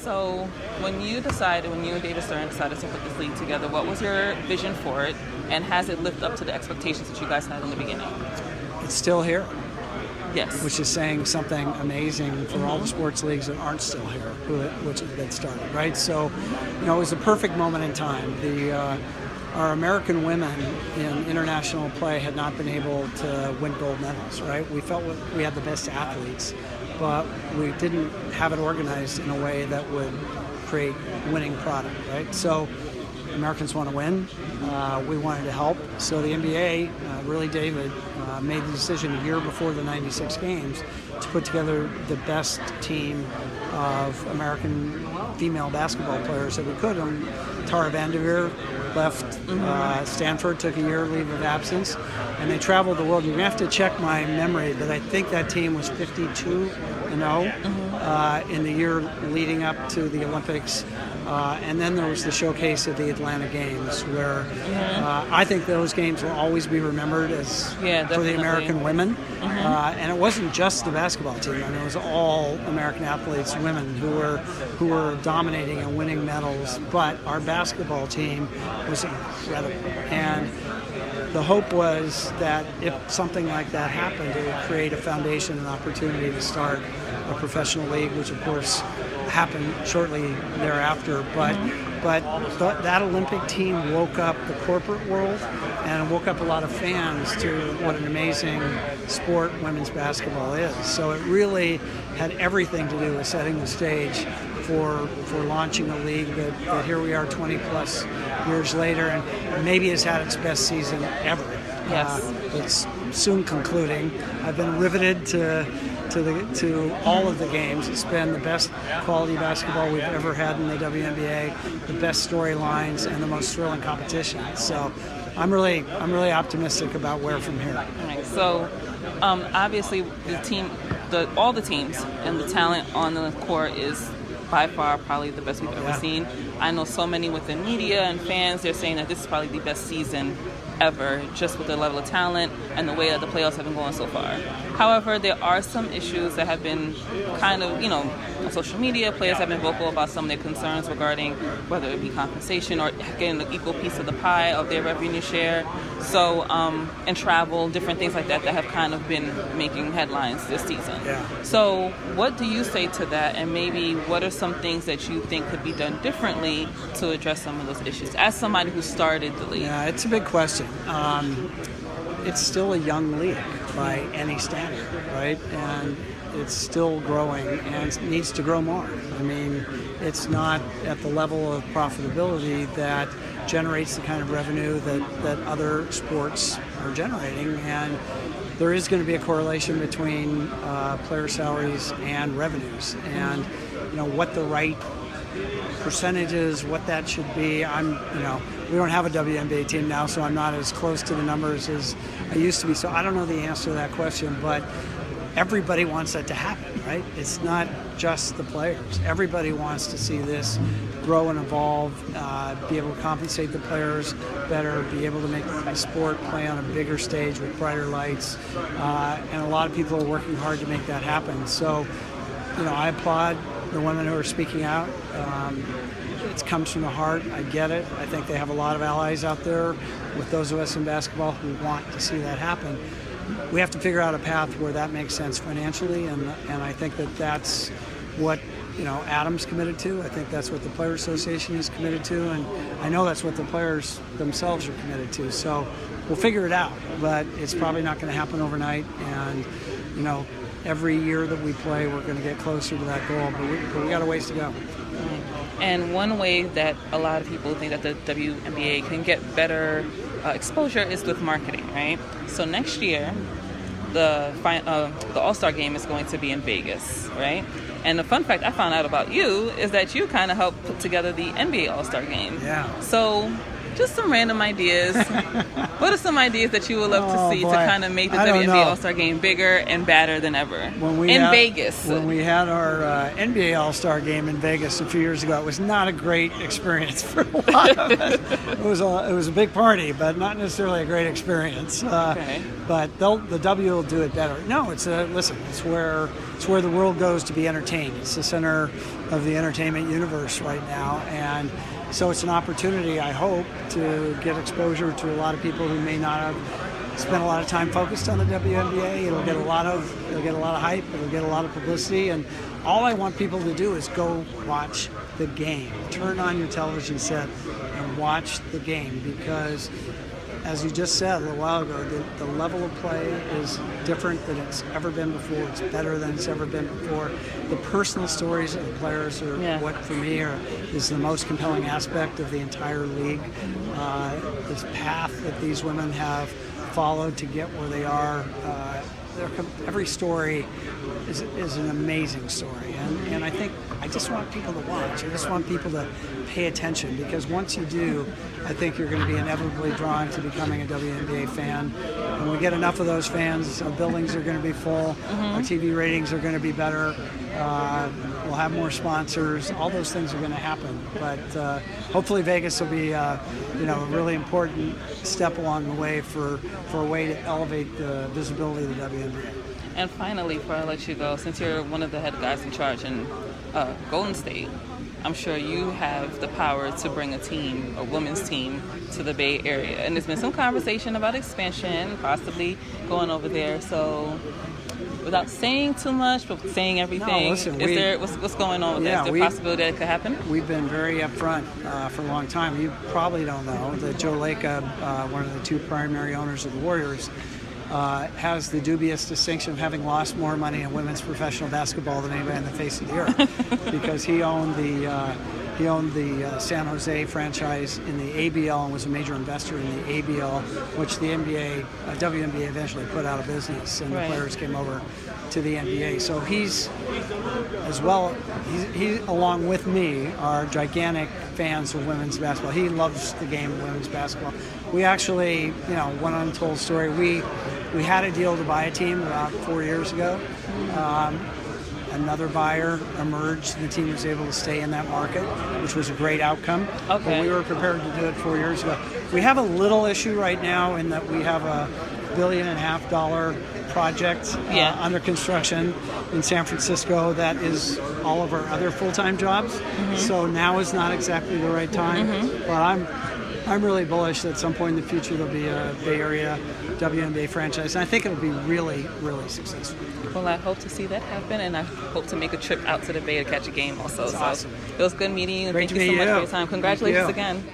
So when you and David Stern decided to put this league together, what was your vision for it, and has it lived up to the expectations that you guys had in the beginning? It's still here. Yes. Which is saying something amazing for all the sports leagues that aren't still here, which have been started, right? So, it was a perfect moment in time. Our American women in international play had not been able to win gold medals, right? We felt we had the best athletes, but we didn't have it organized in a way that would create winning product, right? So Americans want to win. We wanted to help. So the NBA, really David, made the decision a year before the 96 games to put together the best team of American female basketball players that we could. And Tara Vanderveer left Stanford, took a year leave of absence, and they traveled the world. You're going to have to check my memory, but I think that team was 52-0 in the year leading up to the Olympics. And then there was the showcase of the Atlanta Games, where I think those games will always be remembered as for the American women. And it wasn't just the basketball team. I mean, it was all American athletes, women, who were dominating and winning medals. But our basketball team was incredible. And the hope was that if something like that happened, it would create a foundation and opportunity to start a professional league, which of course happened shortly thereafter. But that Olympic team woke up the corporate world and woke up a lot of fans to what an amazing sport women's basketball is. So it really had everything to do with setting the stage for launching a league that here we are 20 plus years later, and maybe has had its best season ever. Yes. It's soon concluding. I've been riveted to all of the games. It's been the best quality basketball we've ever had in the WNBA, the best storylines, and the most thrilling competition. So I'm really optimistic about where from here. All right. So obviously all the teams and the talent on the court is by far probably the best we've ever seen. I know so many within media and fans, they're saying that this is probably the best season ever, just with the level of talent and the way that the playoffs have been going so far. However, there are some issues that have been kind of, on social media. Players have been vocal about some of their concerns regarding whether it be compensation or getting an equal piece of the pie of their revenue share. So, and travel, different things like that have kind of been making headlines this season. Yeah. So what do you say to that, and maybe what are some things that you think could be done differently to address some of those issues, as somebody who started the league? Yeah, it's a big question. It's still a young league by any standard, right? And it's still growing and needs to grow more. I mean, it's not at the level of profitability that generates the kind of revenue that other sports are generating. And there is going to be a correlation between player salaries and revenues. And, what the right percentages, what that should be. We don't have a WNBA team now, so I'm not as close to the numbers as I used to be. So I don't know the answer to that question, but everybody wants that to happen, right? It's not just the players. Everybody wants to see this grow and evolve, be able to compensate the players better, be able to make the sport play on a bigger stage with brighter lights. And a lot of people are working hard to make that happen. So, I applaud the women who are speaking out. It comes from the heart. I get it. I think they have a lot of allies out there with those of us in basketball who want to see that happen. We have to figure out a path where that makes sense financially, and I think that's what Adam's committed to. I think that's what the Players Association is committed to, and I know that's what the players themselves are committed to. So we'll figure it out, but it's probably not going to happen overnight. And every year that we play, we're going to get closer to that goal, but we got a ways to go. And one way that a lot of people think that the WNBA can get better exposure is with marketing, right? So next year, the All-Star Game is going to be in Vegas, right? And the fun fact I found out about you is that you kind of helped put together the NBA All-Star Game. Yeah. So Just some random ideas. What are some ideas that you would love to see to kind of make the WNBA All-Star Game bigger and badder than ever? In Vegas. When we had our NBA All-Star Game in Vegas a few years ago, it was not a great experience for a lot of us. It was a big party, but not necessarily a great experience. But the W will do it better. No, it's where the world goes to be entertained. It's the center of the entertainment universe right now, and so it's an opportunity, I hope, to get exposure to a lot of people who may not have spent a lot of time focused on the WNBA. It'll get a lot of hype. It'll get a lot of publicity, and all I want people to do is go watch the game. Turn on your television set and watch the game, because, as you just said a little while ago, the level of play is different than it's ever been before. It's better than it's ever been before. The personal stories of the players are what, for me, is the most compelling aspect of the entire league. This path that these women have followed to get where they are. Every story is an amazing story, and I just want people to watch. I just want people to pay attention, because once you do, I think you're going to be inevitably drawn to becoming a WNBA fan. When we get enough of those fans, our buildings are going to be full, our TV ratings are going to be better, we'll have more sponsors. All those things are going to happen, but hopefully Vegas will be a really important step along the way for a way to elevate the visibility of the WNBA. And finally, before I let you go, since you're one of the head guys in charge in Golden State, I'm sure you have the power to bring a women's team to the Bay Area. And there's been some conversation about expansion, possibly going over there. So, without saying too much, but saying everything, what's going on with that? Is there a possibility that it could happen? We've been very upfront for a long time. You probably don't know that Joe Lacob, one of the two primary owners of the Warriors, has the dubious distinction of having lost more money in women's professional basketball than anybody on the face of the earth, because he owned the San Jose franchise in the ABL and was a major investor in the ABL, which the WNBA eventually put out of business, and the players came over to the NBA. So he's along with me, are gigantic fans of women's basketball. He loves the game of women's basketball. We actually, one untold story, we had a deal to buy a team about 4 years ago. Another buyer emerged, and the team was able to stay in that market, which was a great outcome. But we were prepared to do it 4 years ago. We have a little issue right now in that we have a $1.5 billion project under construction in San Francisco that is all of our other full-time jobs. So now is not exactly the right time. But I'm really bullish that at some point in the future there'll be a Bay Area WNBA franchise, and I think it'll be really, really successful. Well, I hope to see that happen, and I hope to make a trip out to the Bay to catch a game also. That's awesome. It was good meeting you, and Great thank you so much for your time. Congratulations again.